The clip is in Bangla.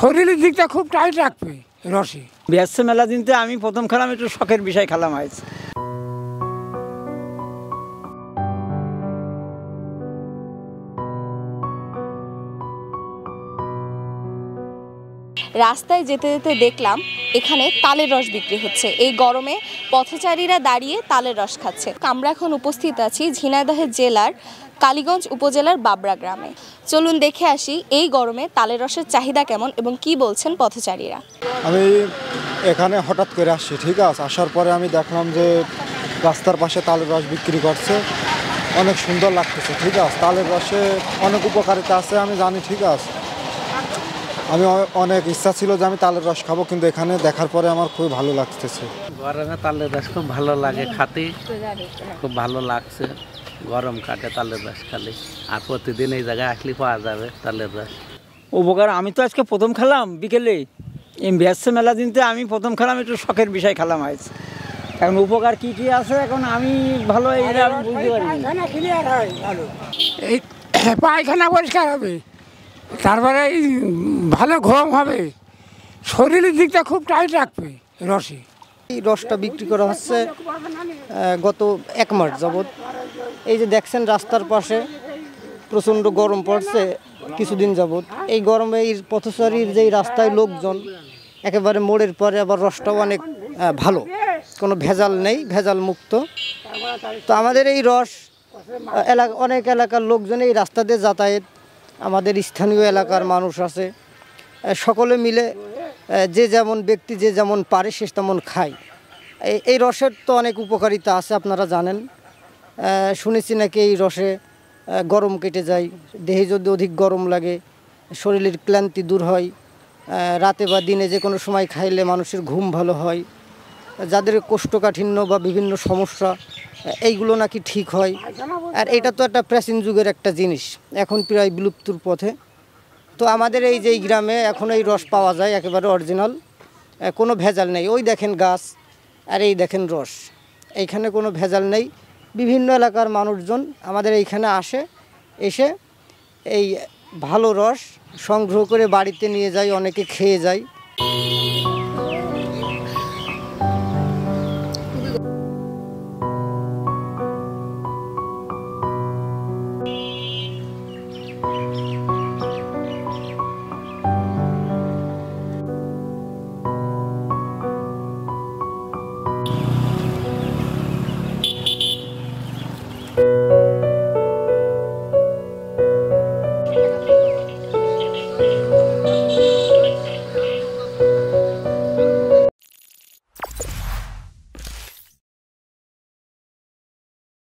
শরীরের দিকটা খুব টাইট রাখবে রসে। ব্যস্ত মেলা দিনতে আমি প্রথম খেলাম, একটু শখের বিষয় খেলাম হয়েছে। রাস্তায় যেতে যেতে দেখলাম এখানে তালের রস বিক্রি হচ্ছে। এই গরমে পথচারীরা দাঁড়িয়ে তালের রস খাচ্ছে। আমরা এখন উপস্থিত আছি ঝিনাইদহ জেলার কালীগঞ্জ উপজেলার বাবরা গ্রামে। চলুন দেখে আসি এই গরমে তালের রসের চাহিদা কেমন এবং কি বলছেন পথচারীরা। আমি এখানে হঠাৎ করে আসছি, ঠিক আছে। আসার পরে আমি দেখলাম যে রাস্তার পাশে তালের রস বিক্রি করছে, অনেক সুন্দর লাগতেছে, ঠিক আছে। তালের রসে অনেক উপকারিতা আছে আমি জানি, ঠিক আছে। আমি অনেক ইচ্ছা ছিল যে আমি তালের রস খাবো, কিন্তু এখানে দেখার পরে আমার খুব ভালো লাগতেছে। গরমে তালের রস খুব ভালো লাগে খাতে, খুব ভালো লাগছে। গরম কাটে তালের রস খালি, আর প্রতিদিন এই জায়গায় আসলে পাওয়া যাবে তালের রস। উপকার আমি তো আজকে প্রথম খেলাম বিকেলে, এই ব্যস্ত মেলা দিনতে আমি প্রথম খেলাম, একটু শখের বিষয় খেলাম হয়েছে। এখন উপকার কি কি আছে এখন আমি ভালো বুঝতে পারি। এই পায়খানা পরিষ্কার হবে, তারপরে ভালো ঘুম হবে, শরীরের দিকটা খুব টাইট রাখবে রসে। এই রসটা বিক্রি করা হচ্ছে গত 1 মাস যাবৎ। এই যে দেখছেন রাস্তার পাশে প্রচণ্ড গরম পড়ছে কিছুদিন যাবৎ। এই গরমে এই পথচারীর যেই রাস্তায় লোকজন একেবারে মোড়ের পরে আবার রসটাও অনেক ভালো, কোনো ভেজাল নেই, ভেজাল মুক্ত। তো আমাদের এই রস অনেক এলাকার লোকজন এই রাস্তা দিয়ে যাতায়াত, আমাদের স্থানীয় এলাকার মানুষ আছে, সকলে মিলে যে যেমন ব্যক্তি যে যেমন পারে সে তেমন খায়। এই রসের তো অনেক উপকারিতা আছে, আপনারা জানেন। শুনেছি নাকি এই রসে গরম কেটে যায়, দেহে যদি অধিক গরম লাগে শরীরের ক্লান্তি দূর হয়, রাতে বা দিনে যে কোনো সময় খাইলে মানুষের ঘুম ভালো হয়, যাদের কোষ্ঠকাঠিন্য বা বিভিন্ন সমস্যা এইগুলো নাকি ঠিক হয়। আর এটা তো একটা প্রাচীন যুগের একটা জিনিস, এখন প্রায় বিলুপ্তির পথে। তো আমাদের এই যে গ্রামে এখন এই রস পাওয়া যায় একেবারে অরিজিনাল, কোনো ভেজাল নেই। ওই দেখেন গাছ আর এই দেখেন রস, এইখানে কোনো ভেজাল নেই। বিভিন্ন এলাকার মানুষজন আমাদের এইখানে এসে এই ভালো রস সংগ্রহ করে বাড়িতে নিয়ে যায়, অনেকে খেয়ে যায়।